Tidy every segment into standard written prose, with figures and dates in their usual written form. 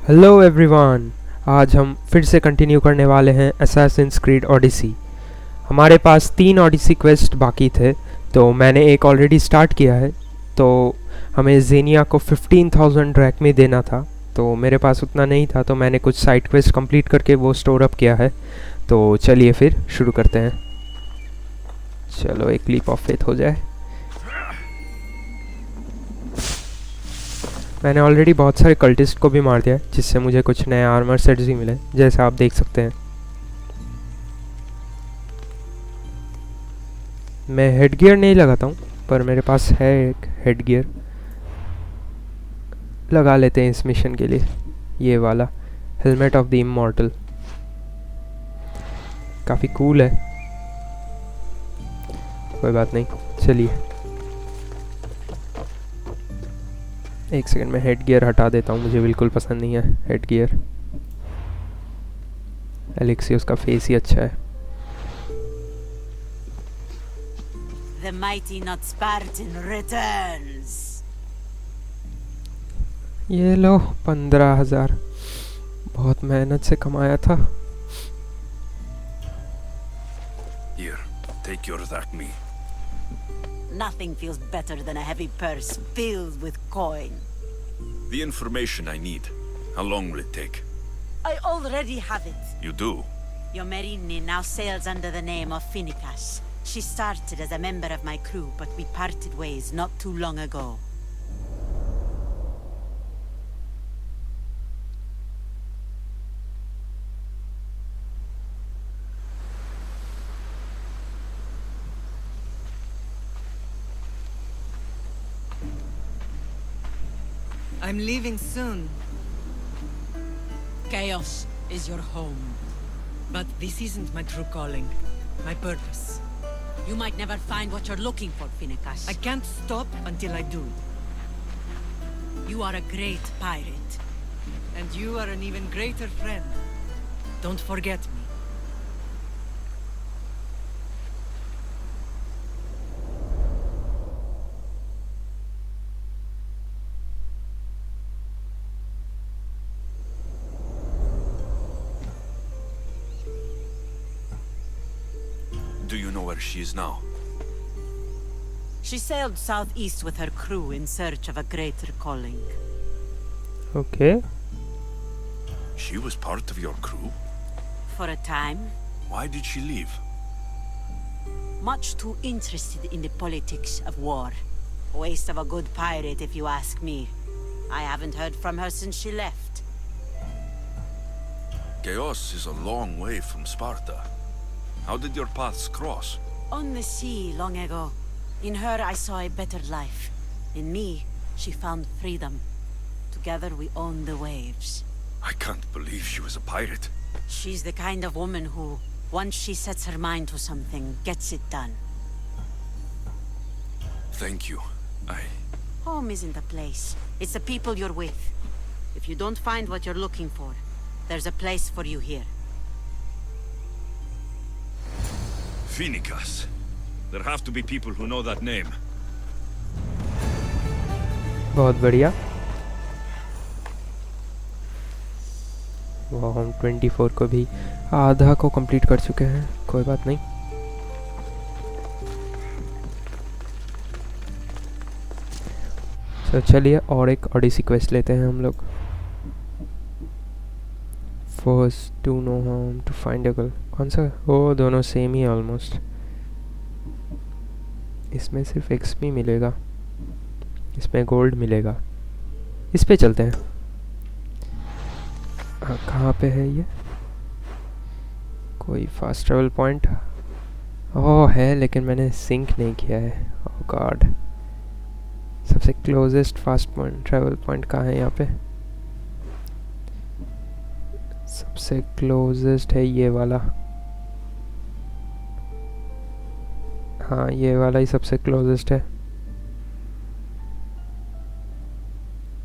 Hello everyone. आज हम फिर से कंटिन्यू करने वाले हैं असैसिन्स क्रीड ओडिसी। हमारे पास 3 ओडिसी क्वेस्ट बाकी थे, तो मैंने एक ऑलरेडी स्टार्ट किया है। तो हमें जेनिया को 15,000 ड्रैक्मे देना था, तो मेरे पास उतना नहीं था, तो मैंने कुछ साइड क्वेस्ट कंप्लीट करके वो स्टोर अप किया है। तो चलिए फिर शुरू करते हैं। चलो एक लीप ऑफ फेथ हो जाए। मैंने ऑलरेडी बहुत सारे कल्टिस्ट को भी मार दिया है, जिससे मुझे कुछ नए आर्मर सेट्स भी मिले, जैसा आप देख सकते हैं। मैं हेड गियर नहीं लगाता हूँ, पर मेरे पास है एक हेड गियर। लगा लेते हैं इस मिशन के लिए। ये वाला हेलमेट ऑफ द इमॉर्टल काफ़ी कूल है। कोई बात नहीं, चलिए एक सेकंड में हेड गियर हटा देता हूँ, मुझे बिल्कुल पसंद नहीं है हेड गियर। एलेक्सियस का फेस ही अच्छा है। The mighty not Spartan returns. ये लो 15,000, बहुत मेहनत से कमाया था। Here, take your Zakmi. Nothing feels better than a heavy purse filled with coin. The information I need. How long will it take? I already have it. You do? Your Merini now sails under the name of Finikas. She started as a member of my crew, but we parted ways not too long ago. I'm leaving soon, Chaos is your home. but this isn't my true calling. My purpose. You might never find what you're looking for, Finikas. I can't stop until I do. You are a great pirate. And you are an even greater friend. Don't forget me. Do you know where she is now? She sailed southeast with her crew in search of a greater calling. Okay. She was part of your crew? For a time, Why did she leave? much too interested in the politics of war. Waste of a good pirate, if you ask me. I haven't heard from her since she left. Chaos is a long way from Sparta. How did your paths cross? On the sea, long ago. In her, I saw a better life. In me, she found freedom. Together, we owned the waves. I can't believe she was a pirate. She's the kind of woman who, once she sets her mind to something, gets it done. Thank you. Home isn't a place. It's the people you're with. If you don't find what you're looking for, there's a place for you here. Finikas. There have to be people who know that name. बहुत बढ़िया। वो हम 24 को भी आधा को complete कर चुके हैं। कोई बात नहीं। तो चलिए और एक ओडिसी क्वेस्ट लेते हैं हम लोग। First to know home to find a girl. कौन सा? वो दोनों सेम ही है ऑलमोस्ट। इसमें सिर्फ एक्सपी मिलेगा, इसमें गोल्ड मिलेगा। इस पे चलते हैं। कहाँ पे है ये? कोई फास्ट ट्रैवल पॉइंट? ओह है, लेकिन मैंने सिंक नहीं किया है। ओह गॉड। सबसे closest fast point travel point कहाँ है यहाँ पे? सबसे क्लोजेस्ट है ये वाला। हाँ ये वाला ही सबसे क्लोजेस्ट है।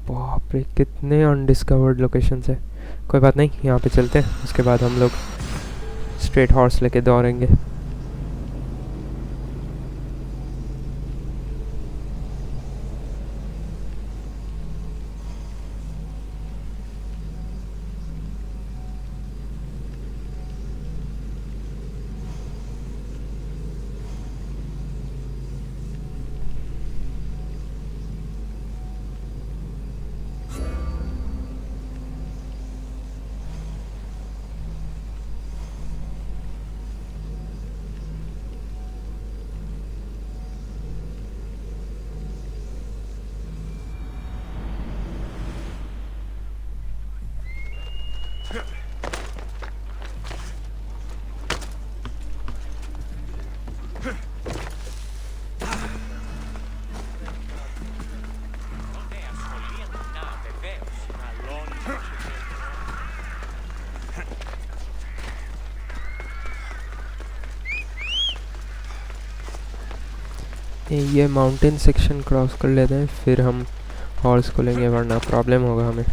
बाप रे कितने अनडिस्कवर्ड लोकेशंस है। कोई बात नहीं, यहाँ पे चलते हैं, उसके बाद हम लोग स्ट्रेट हॉर्स लेके दौड़ेंगे। ये माउंटेन सेक्शन क्रॉस कर लेते हैं, फिर हम हॉर्स को लेंगे, वरना प्रॉब्लम होगा हमें।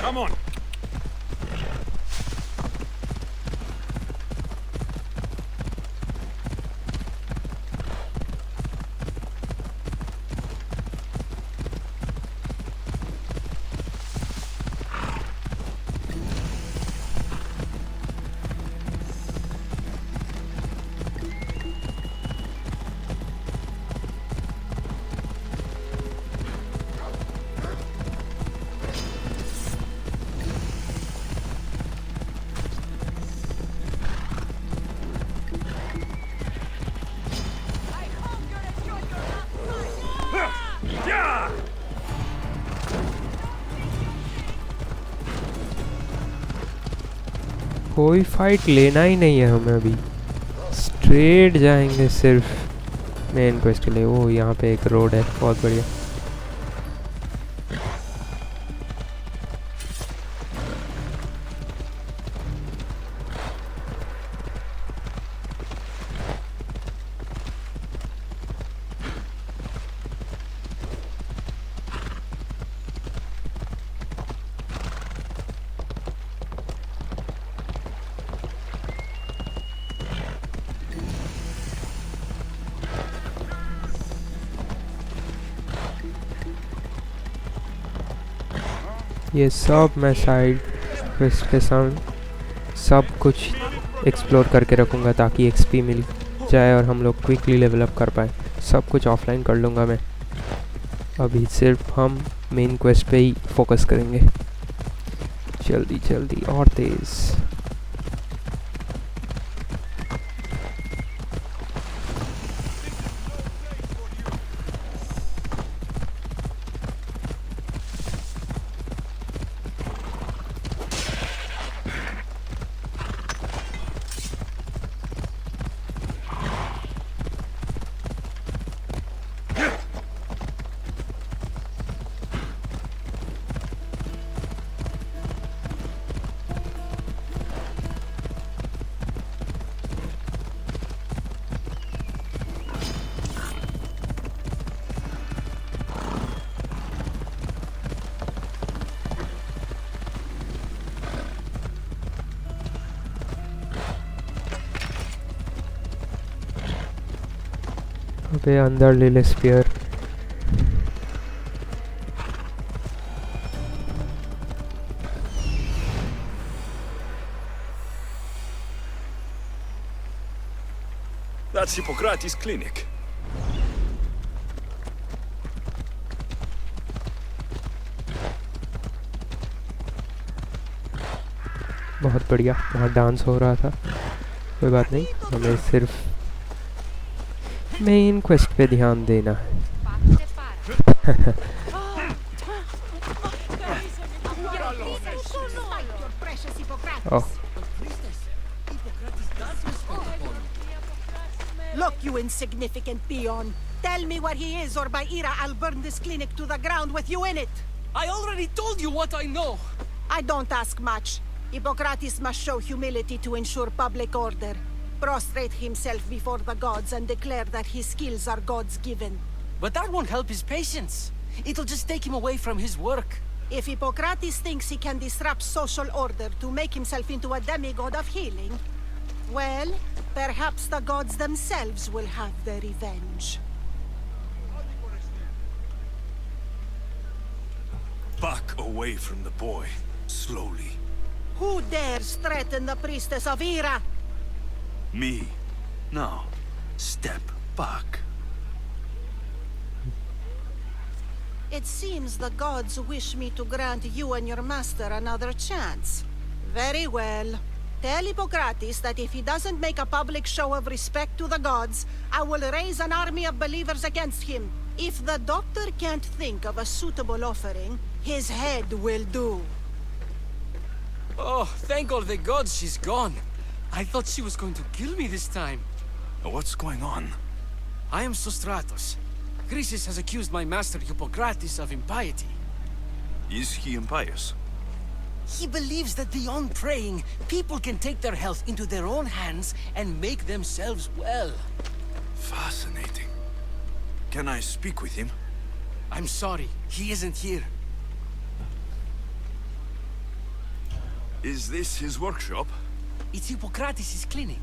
Come on. कोई फाइट लेना ही नहीं है हमें अभी, स्ट्रेट जाएंगे सिर्फ मेन क्वेस्ट के लिए। वो यहाँ पे एक रोड है, बहुत बढ़िया। ये सब मैं साइड क्वेस्ट के साथ सब कुछ एक्सप्लोर करके रखूँगा ताकि एक्सपी मिल जाए और हम लोग क्विकली लेवल अप कर पाए। सब कुछ ऑफलाइन कर लूँगा मैं, अभी सिर्फ हम मेन क्वेस्ट पे ही फोकस करेंगे। जल्दी जल्दी और तेज़। पे अंदर ले ले स्पीयर। That's Hippocrates' clinic. बहुत बढ़िया, वहाँ डांस हो रहा था। कोई बात नहीं, हमें सिर्फ मेन क्वेस्ट पे ध्यान देना है। ओह, Look, you insignificant peon. Tell me where he is, or by Ira, I'll burn this clinic to the ground with you in it. I already told you what I know. I don't ask much. Hippocrates must show humility to ensure public order. Prostrate himself before the gods and declare that his skills are gods given. But that won't help his patients. It'll just take him away from his work. If Hippocrates thinks he can disrupt social order to make himself into a demigod of healing, well, perhaps the gods themselves will have their revenge. Back away from the boy, slowly. Who dares threaten the priestess of Ira? Me. Now, step back. It seems the gods wish me to grant you and your master another chance. Very well. Tell Hippocrates that if he doesn't make a public show of respect to the gods, I will raise an army of believers against him. If the doctor can't think of a suitable offering, his head will do. Oh, thank all the gods she's gone. I thought she was going to kill me this time. What's going on? I am Sostratos. Chrysis has accused my master Hippocrates of impiety. Is he impious? He believes that beyond praying, people can take their health into their own hands and make themselves well. Fascinating. Can I speak with him? I'm sorry, he isn't here. Is this his workshop? It's Hippocrates' clinic.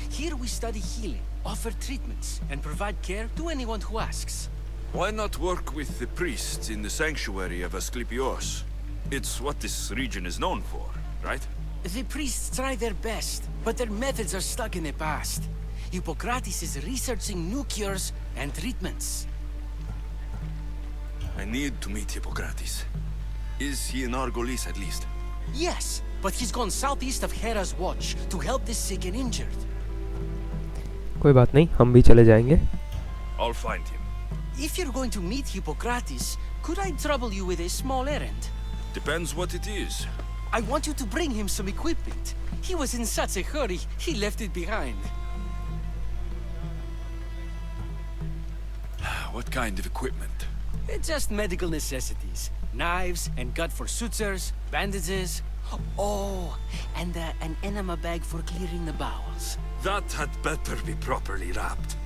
Here we study healing, offer treatments, and provide care to anyone who asks. Why not work with the priests in the sanctuary of Asclepios? It's what this region is known for, right? The priests try their best, but their methods are stuck in the past. Hippocrates is researching new cures and treatments. I need to meet Hippocrates. Is he in Argolis at least? Yes, but he's gone southeast of Hera's watch to help the sick and injured. कोई बात नहीं, हम भी चले जाएंगे. I'll find him. If you're going to meet Hippocrates, could I trouble you with a small errand? Depends what it is. I want you to bring him some equipment. He was in such a hurry, he left it behind. What kind of equipment? Just medical necessities. Knives and gut for sutures, bandages. Oh, and an enema bag for clearing the bowels. That had better be properly wrapped.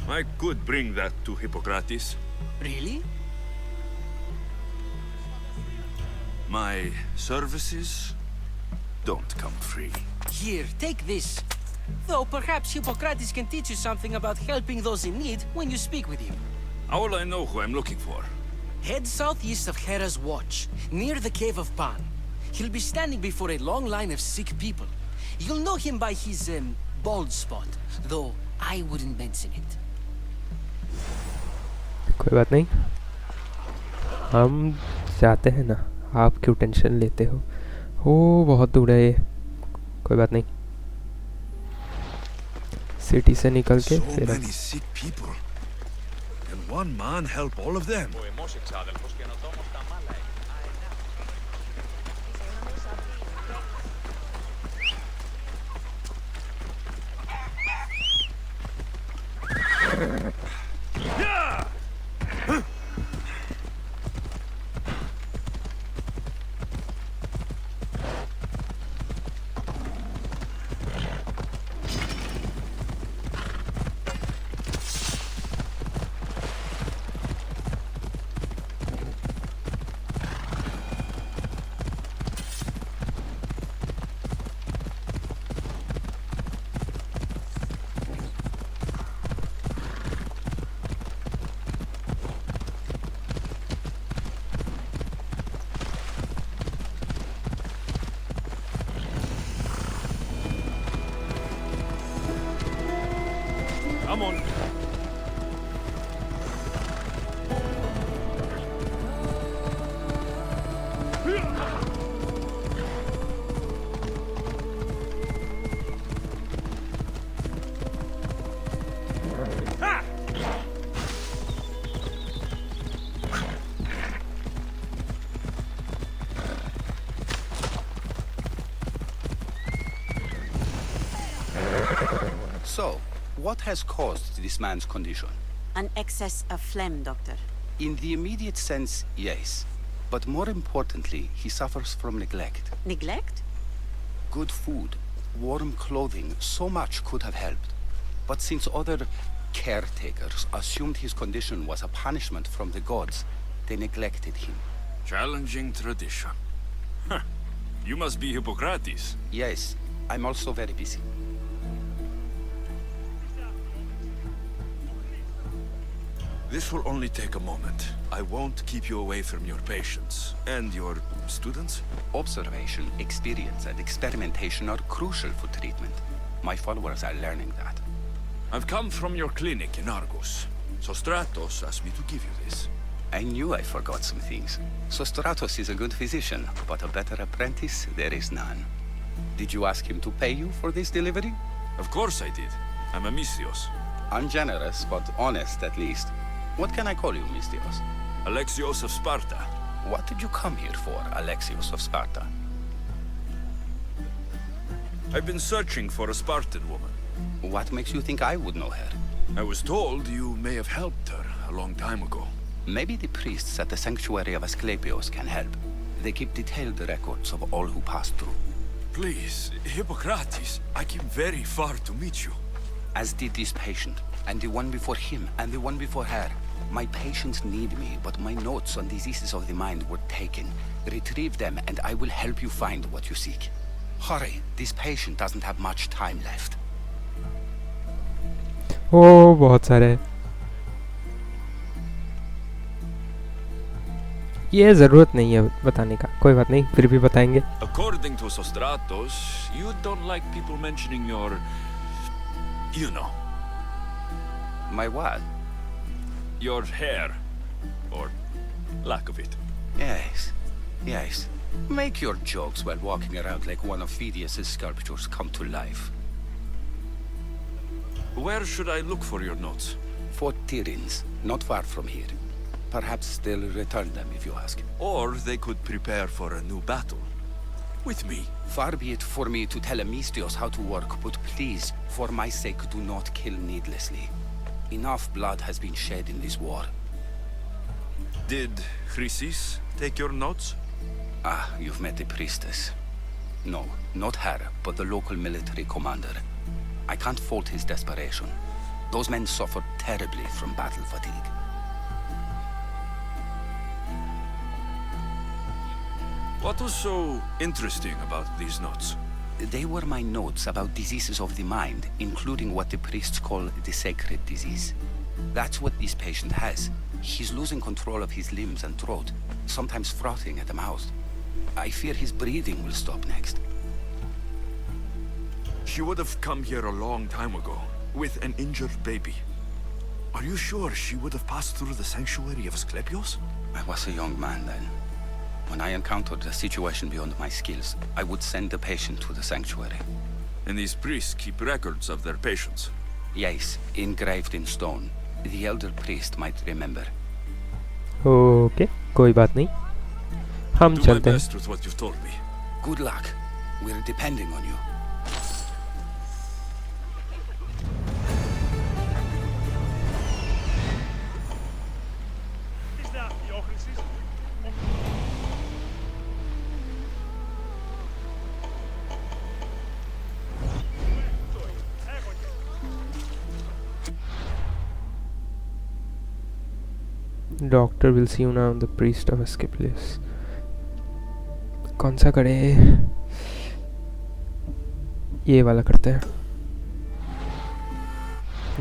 I could bring that to Hippocrates. Really? My services don't come free. Here, take this. Though perhaps Hippocrates can teach you something about helping those in need when you speak with him. How will I know who I'm looking for? Head southeast of Hera's watch, near the Cave of Pan. He'll be standing before a long line of sick people. You'll know him by his, bald spot, though I wouldn't mention it. कोई बात नहीं, हम जाते हैं ना. आप क्यों tension लेते हो? ओ बहुत दूर है ये. कोई बात नहीं, सिटी से निकल के So फिर many sick people. Can one man help all of them? Come on. So, what has caused this man's condition? An excess of phlegm, Doctor. In the immediate sense, yes. But more importantly, he suffers from neglect. Neglect? Good food, warm clothing, so much could have helped. But since other caretakers assumed his condition was a punishment from the gods, they neglected him. Challenging tradition. Huh. You must be Hippocrates. Yes, I'm also very busy. This will only take a moment. I won't keep you away from your patients. And your students? Observation, experience, and experimentation are crucial for treatment. My followers are learning that. I've come from your clinic in Argos. So Stratos asked me to give you this. I knew I forgot some things. Sostratos is a good physician, but a better apprentice there is none. Did you ask him to pay you for this delivery? Of course I did. I'm a Mystios. Ungenerous, but honest at least. What can I call you, Mystios? Alexios of Sparta. What did you come here for, Alexios of Sparta? I've been searching for a Spartan woman. What makes you think I would know her? I was told you may have helped her a long time ago. Maybe the priests at the sanctuary of Asclepios can help. They keep detailed records of all who pass through. Please, Hippocrates, I came very far to meet you. As did this patient, and the one before him, and the one before her. My patients need me, but my notes on diseases of the mind were taken. Retrieve them, and I will help you find what you seek. Hurry, this patient doesn't have much time left. ओ बहुत सारे ये ज़रूरत नहीं है बताने का कोई बात नहीं फिर भी बताएंगे According to Sostratos, you don't like people mentioning your... you know. My what? Your hair. Or lack of it. Yes, yes. Make your jokes while walking around like one of Phidias' sculptures come to life. Where should I look for your notes? For Tyrins, not far from here. Perhaps they'll return them if you ask. Or they could prepare for a new battle. With me. Far be it for me to tell a Mystios how to work, but please, for my sake, do not kill needlessly. Enough blood has been shed in this war. Did Chrysis take your notes? Ah, you've met the priestess. No, not her, but the local military commander. I can't fault his desperation. Those men suffered terribly from battle fatigue. What was so interesting about these notes? They were my notes about diseases of the mind, including what the priests call the sacred disease. That's what this patient has. He's losing control of his limbs and throat, sometimes frothing at the mouth. I fear his breathing will stop next. She would have come here a long time ago, with an injured baby. Are you sure she would have passed through the sanctuary of Asclepios? I was a young man then. When I encountered a situation beyond my skills, I would send the patient to the sanctuary. And these priests keep records of their patients? Yes, engraved in stone. The elder priest might remember. Okay कोई बात नहीं हम Do my चलते हैं best with what you've told me. Good luck. We're depending on you. Doctor will see you now the priest of Asclepius कौन सा करे ये वाला करते हैं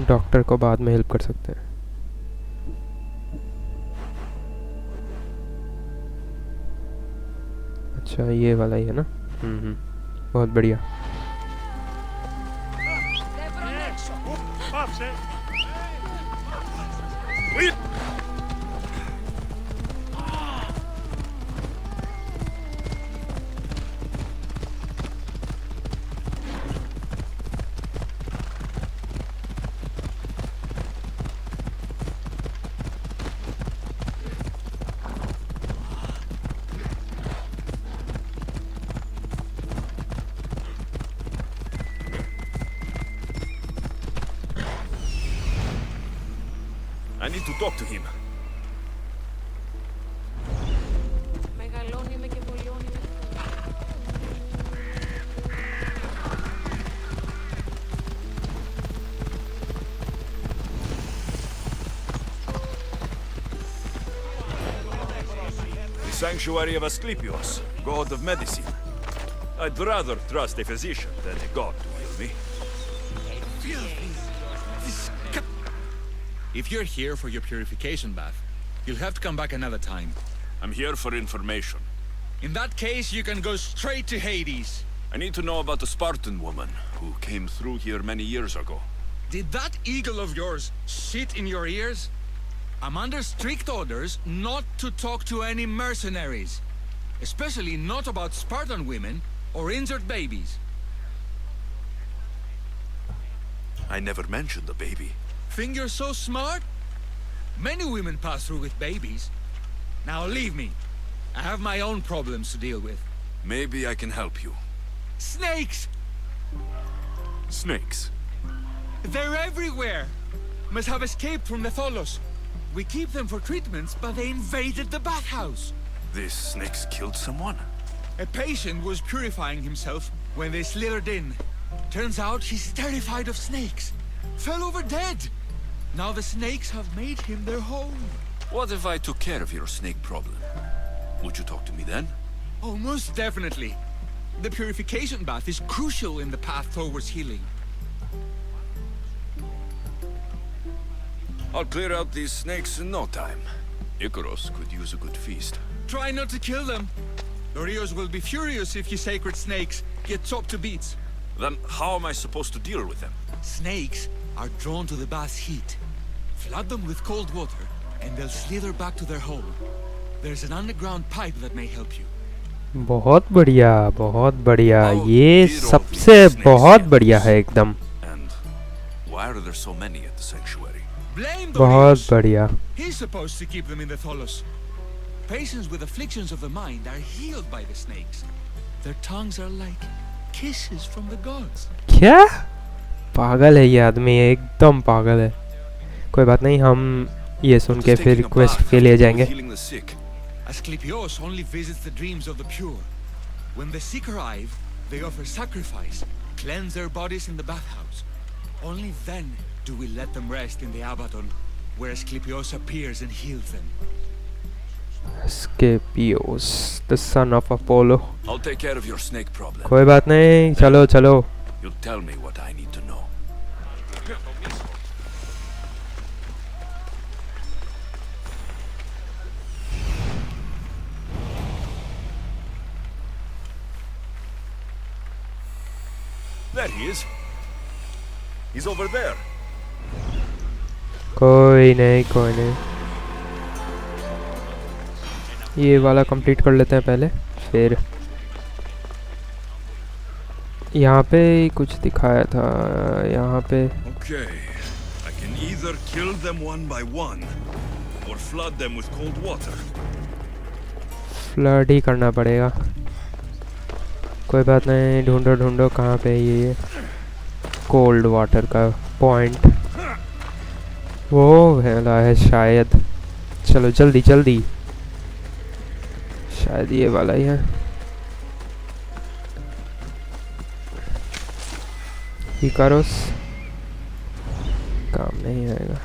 डॉक्टर को बाद में हेल्प कर सकते हैं अच्छा ये वाला ही है ना बहुत बढ़िया I need to talk to him. The sanctuary of Asclepios, god of medicine. I'd rather trust a physician than a god to heal me. If you're here for your purification bath, you'll have to come back another time. I'm here for information. In that case, you can go straight to Hades. I need to know about a Spartan woman who came through here many years ago. Did that eagle of yours sit in your ears? I'm under strict orders not to talk to any mercenaries. Especially not about Spartan women or injured babies. I never mentioned the baby. Think you're so smart? Many women pass through with babies. Now leave me. I have my own problems to deal with. Maybe I can help you. Snakes! Snakes? They're everywhere! Must have escaped from the Tholos. We keep them for treatments, but they invaded the bathhouse. These snakes killed someone? A patient was purifying himself when they slithered in. Turns out he's terrified of snakes. Fell over dead. Now the snakes have made him their home. What if I took care of your snake problem? Would you talk to me then? Oh, most definitely. The purification bath is crucial in the path towards healing. I'll clear out these snakes in no time. Icaros could use a good feast. Try not to kill them. The Rios will be furious if you sacred snakes get chopped to bits. Then how am I supposed to deal with them? Snakes are drawn to the bath's heat. Flood them with cold water, and they'll slither back to their hole. There's an underground pipe that may help you. बहुत बढ़िया, बहुत बढ़िया, ये सबसे बहुत बढ़िया है एकदम. And why are there so many at the sanctuary? Blame the बहुत Rios. बढ़िया. He's supposed to keep them in the Tholos. Patients with afflictions of the mind are healed by the snakes. Their tongues are like kisses from the gods. क्या? पागल है ये आदमी, एकदम पागल है. कोई बात नहीं, हम ये सुन के फिर रिक्वेस्ट के लिए जाएंगे. Asclepios only visits the dreams of the pure. When the sick arrive, they offer sacrifice, cleanse their bodies in the bathhouse. Only then do we let them rest in the Abaddon, where Asclepios appears and heals them. Asclepios, the son of Apollo. I'll take care of your snake problem. कोई बात नहीं, चलो चलो. You tell me what I need to know. There he is. He's over there. कोई नहीं, कोई नहीं. ये वाला कंप्लीट कर लेते हैं पहले, फिर यहाँ पे कुछ दिखाया था. यहाँ पे Okay. I can either kill them one by one or flood them with cold water. Flood ही करना पड़ेगा. कोई बात नहीं, ढूंढो ढूंढो कहाँ पे ये कोल्ड वाटर का पॉइंट. वो वाला है शायद. चलो जल्दी जल्दी. शायद ये वाला ही है. इकारोस काम नहीं आएगा.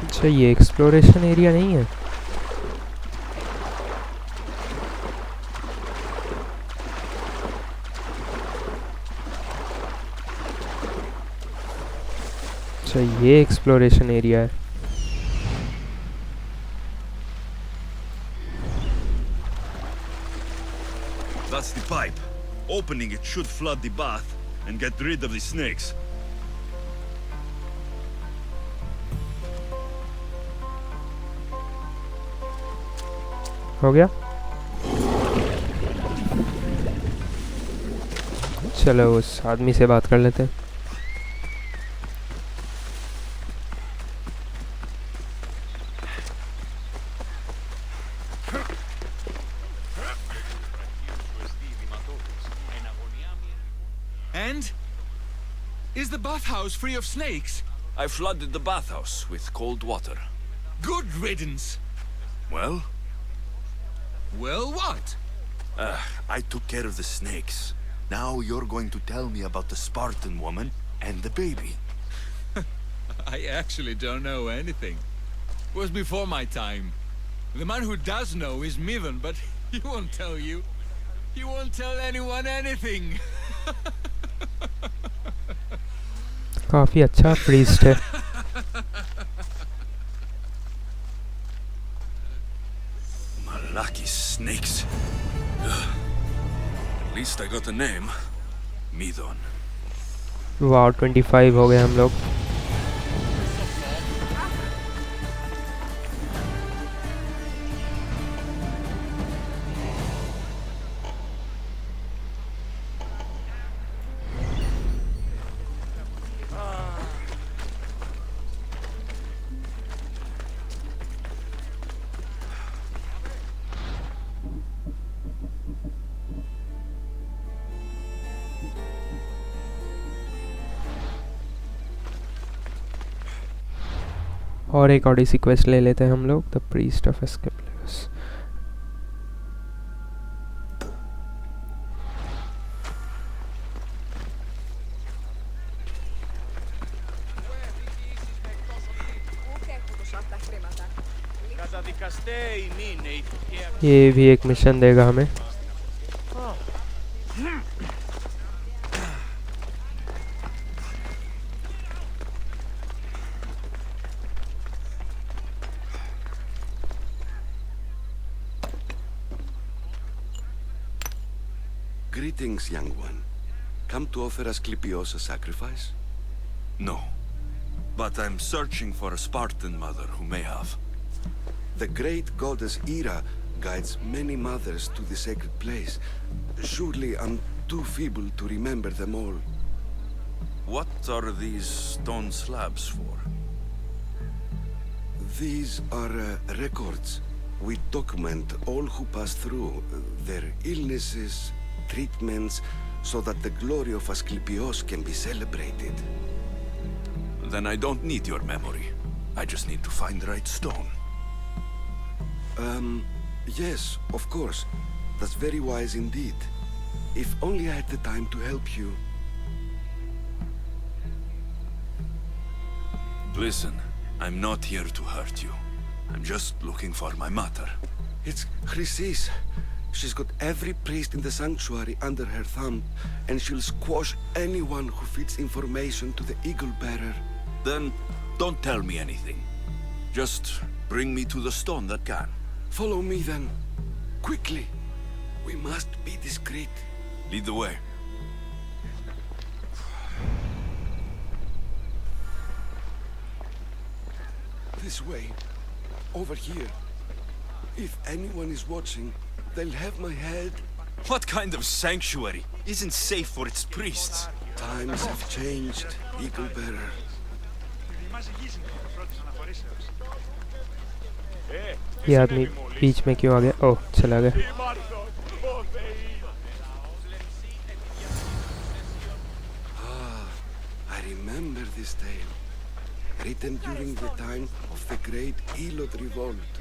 अच्छा, ये एक्सप्लोरेशन एरिया नहीं है. अच्छा, ये एक्सप्लोरेशन एरिया है. That's the pipe. Opening it should flood the bath and get rid of the snakes. हो गया. चलो उस आदमी से बात कर लेते हैं. And? Is the bathhouse free of snakes? I flooded the bathhouse with cold water. Good riddance. Well? Well, what? I took care of the snakes. Now you're going to tell me about the Spartan woman and the baby. I actually don't know anything. It was before my time. The man who does know is Midon, but he won't tell you. He won't tell anyone anything. काफी अच्छा priest है. Lucky snakes. Ugh. At least I got a name. Midon. वाह 25 हो गए हम लोग. और एक ऑडिसी क्वेस्ट ले लेते हैं हम लोग, द प्रीस्ट ऑफ एस्केप्लियस. ये भी एक मिशन देगा हमें. Greetings, young one. Come to offer Asclepios a sacrifice? No. But I'm searching for a Spartan mother who may have. The great goddess Ira guides many mothers to the sacred place. Surely I'm too feeble to remember them all. What are these stone slabs for? These are records. We document all who pass through, their illnesses, treatments, so that the glory of Asclepios can be celebrated. Then I don't need your memory. I just need to find the right stone. Yes, of course. That's very wise indeed. If only I had the time to help you. Listen, I'm not here to hurt you. I'm just looking for my mother. It's Chrysis. She's got every priest in the sanctuary under her thumb, and she'll squash anyone who feeds information to the Eagle Bearer. Then, don't tell me anything. Just bring me to the stone that can. Follow me then. Quickly. We must be discreet. Lead the way. This way. Over here. If anyone is watching, they'll have my head. What kind of sanctuary isn't safe for its priests? Times have changed, Eagle Bearer. ये आदमी बीच में क्यों आ गया? ओह, चला गया. I remember this tale. Written during the time of the Great Elot Revolt.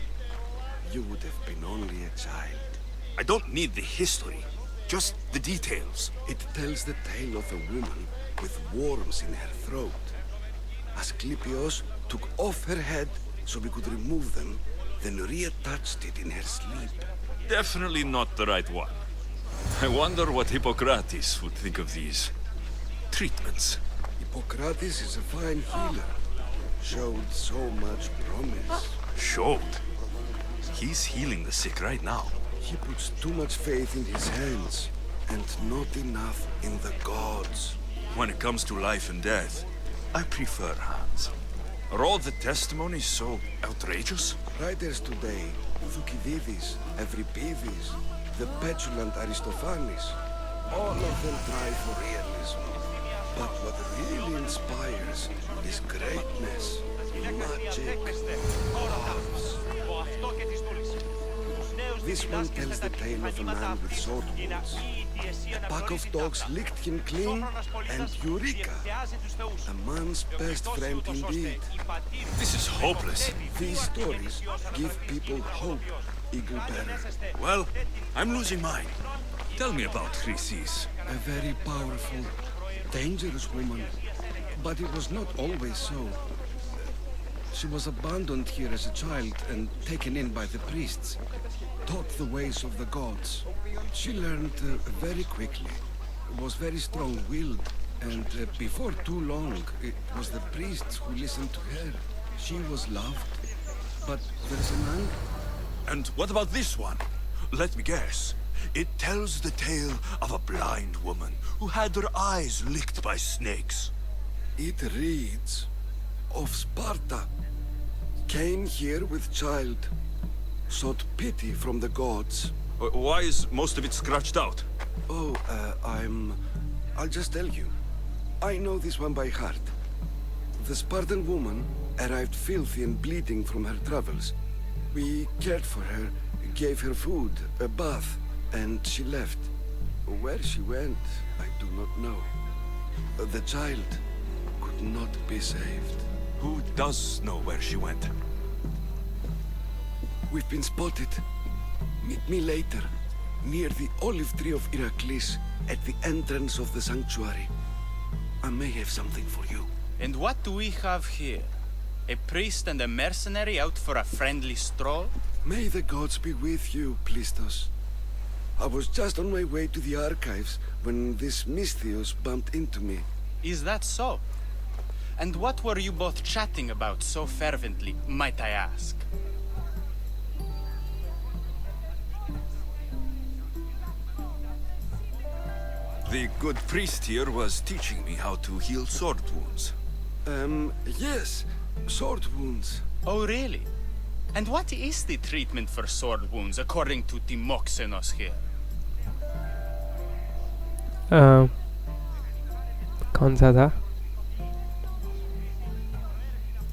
You would have been only a child. I don't need the history, just the details. It tells the tale of a woman with worms in her throat. Asclepios took off her head so we could remove them, then reattached it in her sleep. Definitely not the right one. I wonder what Hippocrates would think of these treatments. Hippocrates is a fine healer. Showed so much promise. Showed? He's healing the sick right now. He puts too much faith in his hands, and not enough in the gods. When it comes to life and death, I prefer hands. Are all the testimonies so outrageous? Writers today, Thucydides, Euripides, the petulant Aristophanes, all of them try for realism. But what really inspires is greatness, magic, loves. This one tells the tale of a man with sword wounds. A pack of dogs licked him clean, and Eureka! A man's best friend indeed. This is hopeless. These stories give people hope, Eagle Bearer. Well, I'm losing mine. Tell me about Chrysis. A very powerful, dangerous woman. But it was not always so. She was abandoned here as a child and taken in by the priests. Taught the ways of the gods. She learned very quickly. Was very strong-willed. And before too long, it was the priests who listened to her. She was loved. But there's an And what about this one? Let me guess. It tells the tale of a blind woman who had her eyes licked by snakes. It reads of Sparta. Came here with child. Sought pity from the gods. Why is most of it scratched out? Oh, I'll just tell you. I know this one by heart. The Spartan woman arrived filthy and bleeding from her travels. We cared for her, gave her food, a bath, and she left. Where she went, I do not know. The child could not be saved. Who does know where she went? We've been spotted. Meet me later, near the olive tree of Iraklis, at the entrance of the sanctuary. I may have something for you. And what do we have here? A priest and a mercenary out for a friendly stroll? May the gods be with you, Plistos. I was just on my way to the archives when this Misthios bumped into me. Is that so? And what were you both chatting about so fervently, might I ask? The good priest here was teaching me how to heal sword wounds. Yes. Sword wounds. Oh, really? And what is the treatment for sword wounds, according to Timoxenos here? कौन सा था?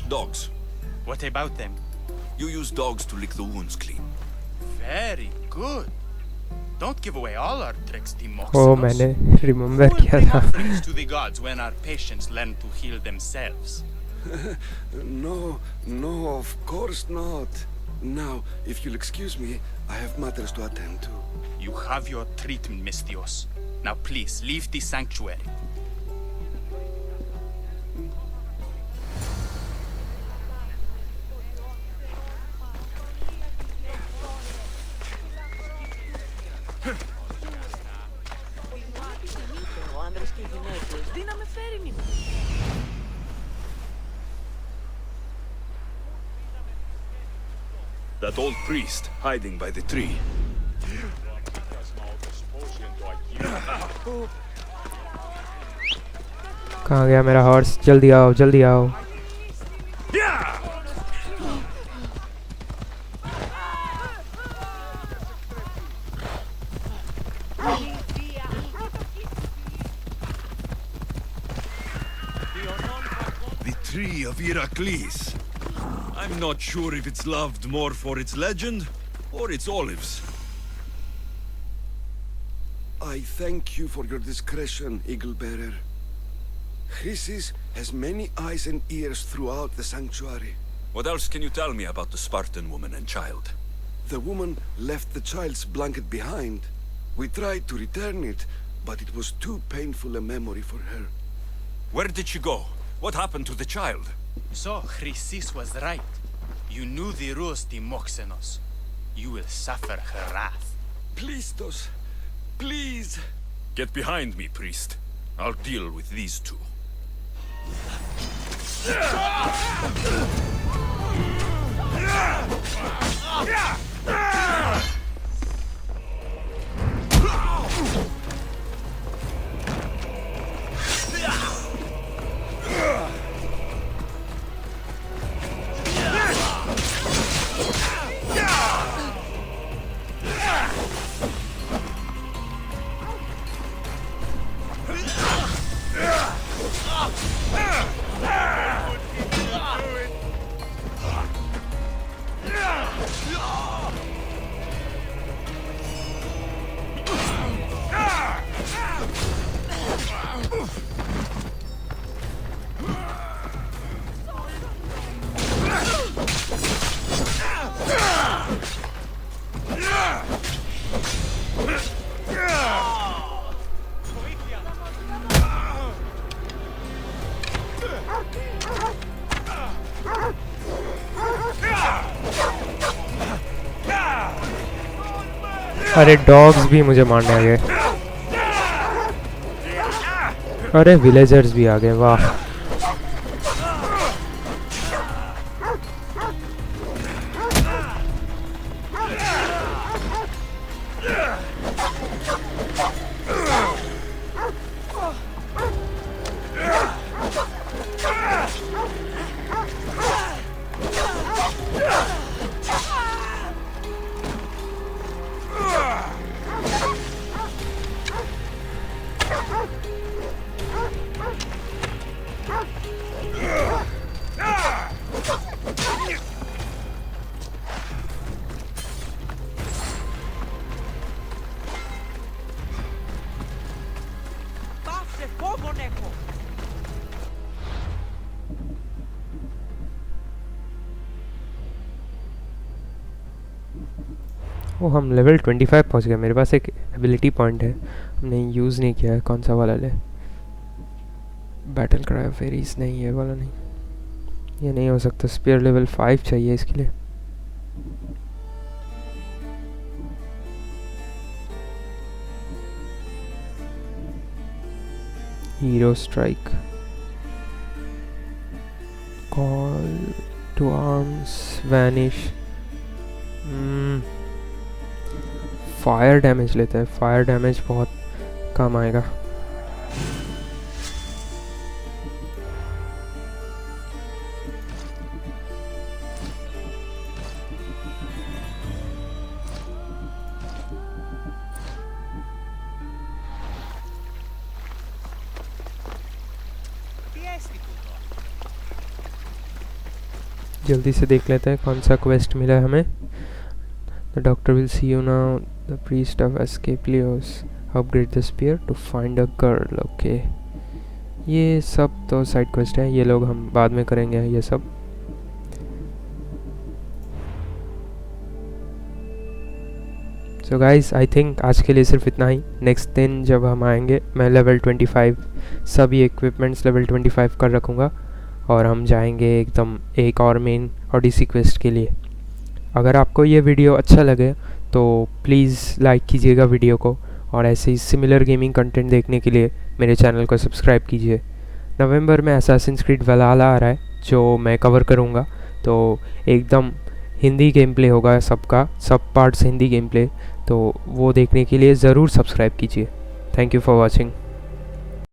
Dogs. What about them? You use dogs to lick the wounds clean. Very good. Don't give away all our tricks, Timoxenos. Oh, मैंने remember Who will किया bring था. offerings to the gods when our patients learn to heal themselves? No, of course not. Now, if you'll excuse me, I have matters to attend to. You have your treatment, Misthios. Now please, leave the sanctuary. That old priest hiding by the tree. कहाँ गया मेरा horse? जल्दी आओ, जल्दी आओ. The tree of Iraklis. I'm not sure if it's loved more for its legend or its olives. I thank you for your discretion, Eagle Bearer. Chrysis has many eyes and ears throughout the sanctuary. What else can you tell me about the Spartan woman and child? The woman left the child's blanket behind. We tried to return it, but it was too painful a memory for her. Where did she go? What happened to the child? So, Chrysis was right. You knew the rules, Timoxenos. You will suffer her wrath. Plistos, please! Get behind me, priest. I'll deal with these two. अरे dogs भी मुझे मारने आ गए. अरे villagers भी आ गए. वाह. वो हम लेवल 25 पहुंच गए। मेरे पास एक एबिलिटी पॉइंट है, हमने यूज़ नहीं किया है। कौन सा वाला ले? बैटल क्राई फेरीज नहीं, ये वाला नहीं, ये नहीं हो सकता। स्पीयर लेवल 5 चाहिए इसके लिए। Hero strike, call to arms, vanish. Fire damage लेते हैं, फायर डैमेज बहुत कम आएगा। जल्दी से देख लेते हैं कौन सा क्वेस्ट मिला है हमें। The doctor will see you now, the priest of Asclepius, upgrade the spear to find a girl. Okay, ये सब तो साइड क्वेस्ट है, ये लोग हम बाद में करेंगे ये सब। सो गाइस, आई थिंक आज के लिए सिर्फ इतना ही। नेक्स्ट दिन जब हम आएंगे मैं लेवल 25 सभी इक्विपमेंट्स लेवल 25 कर रखूँगा और हम जाएंगे एकदम एक और मेन ओडिसी क्वेस्ट के लिए। अगर आपको ये वीडियो अच्छा लगे तो प्लीज़ लाइक कीजिएगा वीडियो को, और ऐसे ही सिमिलर गेमिंग कंटेंट देखने के लिए मेरे चैनल को सब्सक्राइब कीजिए। नवंबर में असैसिन्स क्रीड वैलहल्ला आ रहा है जो मैं कवर करूँगा, तो एकदम हिंदी गेम प्ले होगा सबका, सब पार्ट्स हिंदी गेम प्ले, तो वो देखने के लिए ज़रूर सब्सक्राइब कीजिए। Thank you for watching.